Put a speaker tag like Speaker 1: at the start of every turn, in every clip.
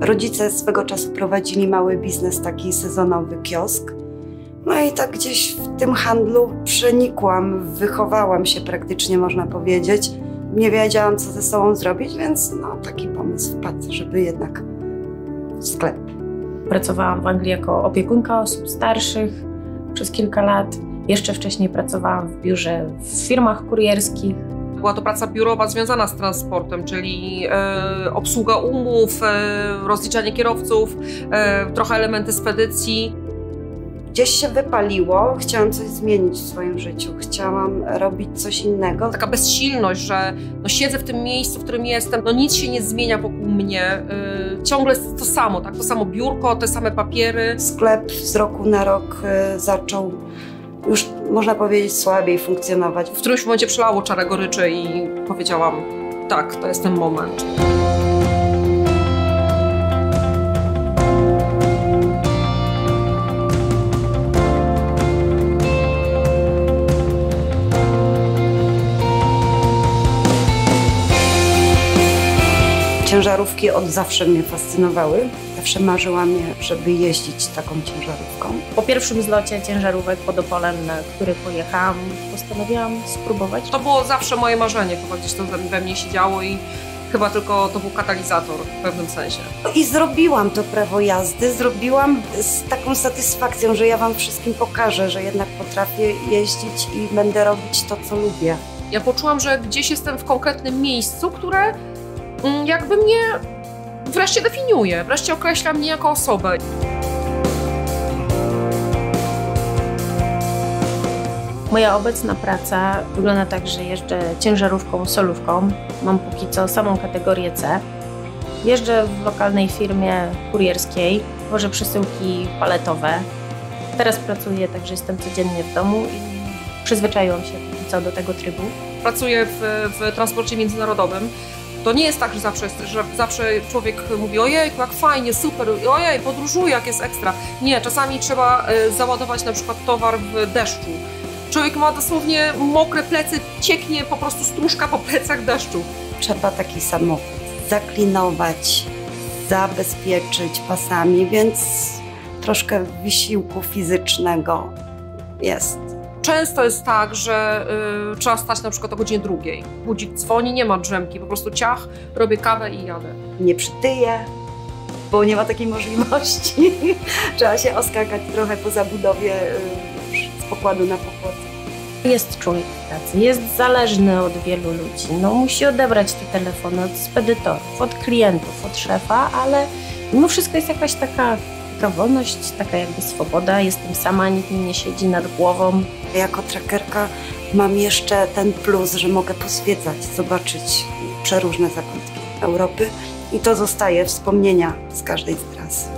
Speaker 1: Rodzice swego czasu prowadzili mały biznes, taki sezonowy kiosk. No i tak gdzieś w tym handlu przenikłam, wychowałam się praktycznie, można powiedzieć. Nie wiedziałam, co ze sobą zrobić, więc no, taki pomysł wpadł, żeby jednak sklep.
Speaker 2: Pracowałam w Anglii jako opiekunka osób starszych przez kilka lat. Jeszcze wcześniej pracowałam w biurze w firmach kurierskich.
Speaker 3: Była to praca biurowa związana z transportem, czyli obsługa umów, rozliczanie kierowców, trochę elementy spedycji.
Speaker 1: Gdzieś się wypaliło, chciałam coś zmienić w swoim życiu, chciałam robić coś innego.
Speaker 3: Taka bezsilność, że no siedzę w tym miejscu, w którym jestem, no nic się nie zmienia wokół mnie, ciągle to samo, tak? To samo biurko, te same papiery.
Speaker 1: Sklep z roku na rok zaczął już, można powiedzieć, słabiej funkcjonować.
Speaker 3: W którymś momencie przelało czarę goryczy i powiedziałam, tak, to jest ten moment.
Speaker 1: Ciężarówki od zawsze mnie fascynowały. Zawsze marzyłam, żeby jeździć taką ciężarówką.
Speaker 2: Po pierwszym zlocie ciężarówek pod Opolem, na który pojechałam, postanowiłam spróbować.
Speaker 3: To było zawsze moje marzenie, chyba gdzieś to we mnie siedziało i chyba tylko to był katalizator w pewnym sensie.
Speaker 1: I zrobiłam to prawo jazdy, zrobiłam z taką satysfakcją, że ja wam wszystkim pokażę, że jednak potrafię jeździć i będę robić to, co lubię.
Speaker 3: Ja poczułam, że gdzieś jestem w konkretnym miejscu, które jakby mnie wreszcie definiuje, wreszcie określa mnie jako osobę.
Speaker 2: Moja obecna praca wygląda tak, że jeżdżę ciężarówką solówką. Mam póki co samą kategorię C. Jeżdżę w lokalnej firmie kurierskiej, wożę przesyłki paletowe. Teraz pracuję, także jestem codziennie w domu i przyzwyczaiłam się póki co do tego trybu.
Speaker 3: Pracuję w transporcie międzynarodowym. To nie jest tak, że zawsze człowiek mówi ojej, jak fajnie, super, ojej, podróżuję, jak jest ekstra. Nie, czasami trzeba załadować na przykład towar w deszczu. Człowiek ma dosłownie mokre plecy, cieknie po prostu stróżka po plecach deszczu.
Speaker 1: Trzeba taki samochód zaklinować, zabezpieczyć pasami, więc troszkę wysiłku fizycznego jest.
Speaker 3: Często jest tak, że trzeba stać na przykład o godzinie 2. Budzik dzwoni, nie ma drzemki, po prostu ciach, robię kawę i jadę.
Speaker 1: Nie przytyję, bo nie ma takiej możliwości. Trzeba się oskakać trochę po zabudowie z pokładu na pokład.
Speaker 2: Jest człowiek w pracy, jest zależny od wielu ludzi. No, musi odebrać te telefony od spedytorów, od klientów, od szefa, ale mimo wszystko jest jakaś taka wolność, taka jakby swoboda. Jestem sama, nikt mi nie siedzi nad głową.
Speaker 1: Jako trackerka mam jeszcze ten plus, że mogę pozwiedzać, zobaczyć przeróżne zakątki Europy i to zostaje wspomnienia z każdej z tras.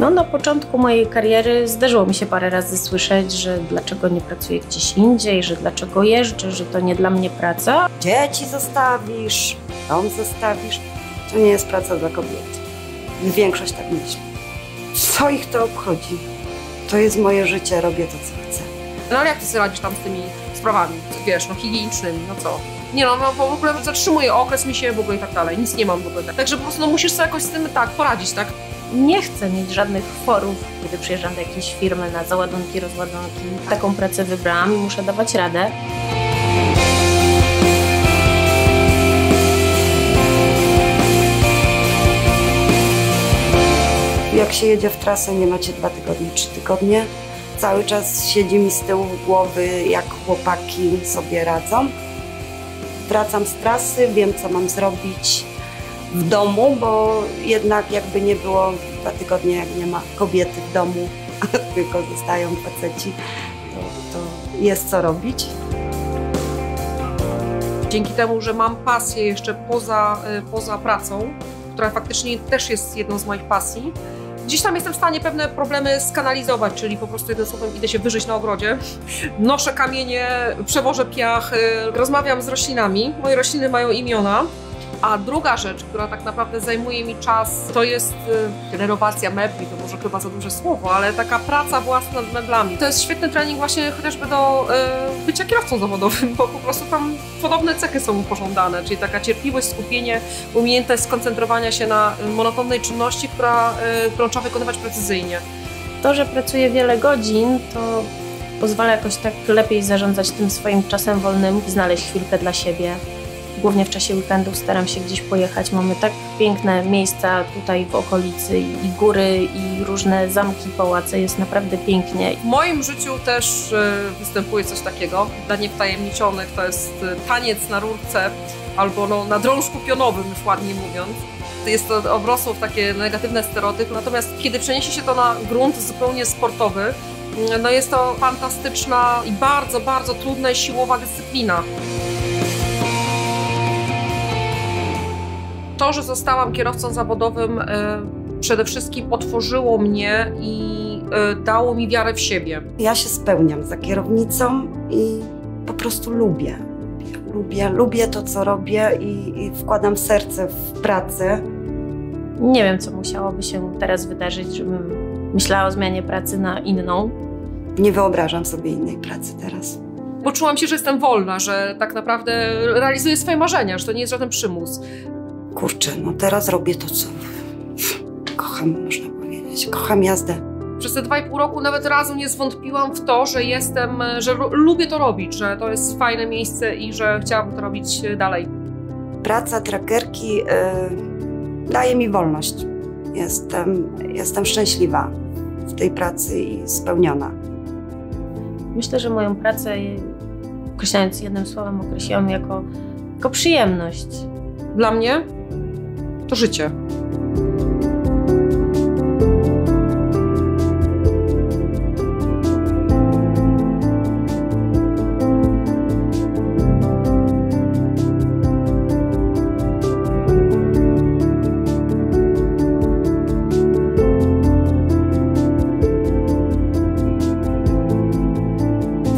Speaker 2: No, na początku mojej kariery zdarzyło mi się parę razy słyszeć, że dlaczego nie pracuję gdzieś indziej, że dlaczego jeżdżę, że to nie dla mnie praca.
Speaker 1: Dzieci zostawisz, dom zostawisz. To nie jest praca dla kobiet. Większość tak myśli. Co ich to obchodzi? To jest moje życie, robię to, co chcę.
Speaker 3: No ale jak ty sobie radzisz tam z tymi sprawami, wiesz, no higienicznymi, no co? Nie no, w ogóle zatrzymuję okres mi się w ogóle i tak dalej, nic nie mam w ogóle. Także po prostu no, musisz sobie jakoś z tym tak poradzić, tak?
Speaker 2: Nie chcę mieć żadnych forów, kiedy przyjeżdżam do jakiejś firmy na załadunki, rozładunki. Taką pracę wybrałam i muszę dawać radę.
Speaker 1: Jak się jedzie w trasę, nie macie 2 tygodnie, 3 tygodnie. Cały czas siedzi mi z tyłu głowy, jak chłopaki sobie radzą. Wracam z trasy, wiem, co mam zrobić w domu, bo jednak jakby nie było 2 tygodnie, jak nie ma kobiety w domu, tylko zostają faceci, to jest co robić.
Speaker 3: Dzięki temu, że mam pasję jeszcze poza pracą, która faktycznie też jest jedną z moich pasji, gdzieś tam jestem w stanie pewne problemy skanalizować, czyli po prostu jednym słowem idę się wyżyć na ogrodzie, noszę kamienie, przewożę piach, rozmawiam z roślinami, moje rośliny mają imiona, A druga rzecz, która tak naprawdę zajmuje mi czas, to jest renowacja mebli, to może chyba za duże słowo, ale taka praca własna nad meblami. To jest świetny trening właśnie chociażby do bycia kierowcą zawodowym, bo po prostu tam podobne cechy są pożądane, czyli taka cierpliwość, skupienie, umiejętność skoncentrowania się na monotonnej czynności, którą trzeba wykonywać precyzyjnie.
Speaker 2: To, że pracuję wiele godzin, to pozwala jakoś tak lepiej zarządzać tym swoim czasem wolnym, znaleźć chwilkę dla siebie. Głównie w czasie weekendów staram się gdzieś pojechać. Mamy tak piękne miejsca tutaj w okolicy i góry, i różne zamki, pałace. Jest naprawdę pięknie.
Speaker 3: W moim życiu też występuje coś takiego. Dla niewtajemniczonych to jest taniec na rurce albo na drążku pionowym, już ładnie mówiąc. Jest to obrosło w takie negatywne stereotypy. Natomiast kiedy przeniesie się to na grunt zupełnie sportowy, no jest to fantastyczna i bardzo, bardzo trudna i siłowa dyscyplina. To, że zostałam kierowcą zawodowym, przede wszystkim otworzyło mnie i dało mi wiarę w siebie.
Speaker 1: Ja się spełniam za kierownicą i po prostu lubię to, co robię i wkładam serce w pracę.
Speaker 2: Nie wiem, co musiałoby się teraz wydarzyć, żebym myślała o zmianie pracy na inną.
Speaker 1: Nie wyobrażam sobie innej pracy teraz.
Speaker 3: Poczułam się, że jestem wolna, że tak naprawdę realizuję swoje marzenia, że to nie jest żaden przymus.
Speaker 1: Kurczę, no teraz robię to, co kocham, można powiedzieć. Kocham jazdę.
Speaker 3: Przez te 2,5 roku nawet razu nie zwątpiłam w to, że lubię to robić, że to jest fajne miejsce i że chciałabym to robić dalej.
Speaker 1: Praca trackerki daje mi wolność. Jestem szczęśliwa w tej pracy i spełniona.
Speaker 2: Myślę, że moją pracę, określając jednym słowem, określiłam jako przyjemność.
Speaker 3: Dla mnie to życie.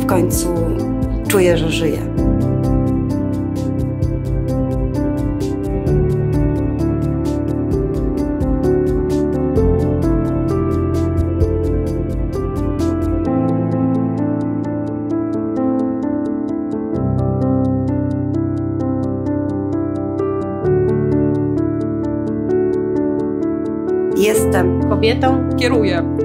Speaker 1: W końcu czuję, że żyję. Jestem
Speaker 2: Kobietą
Speaker 3: kieruję.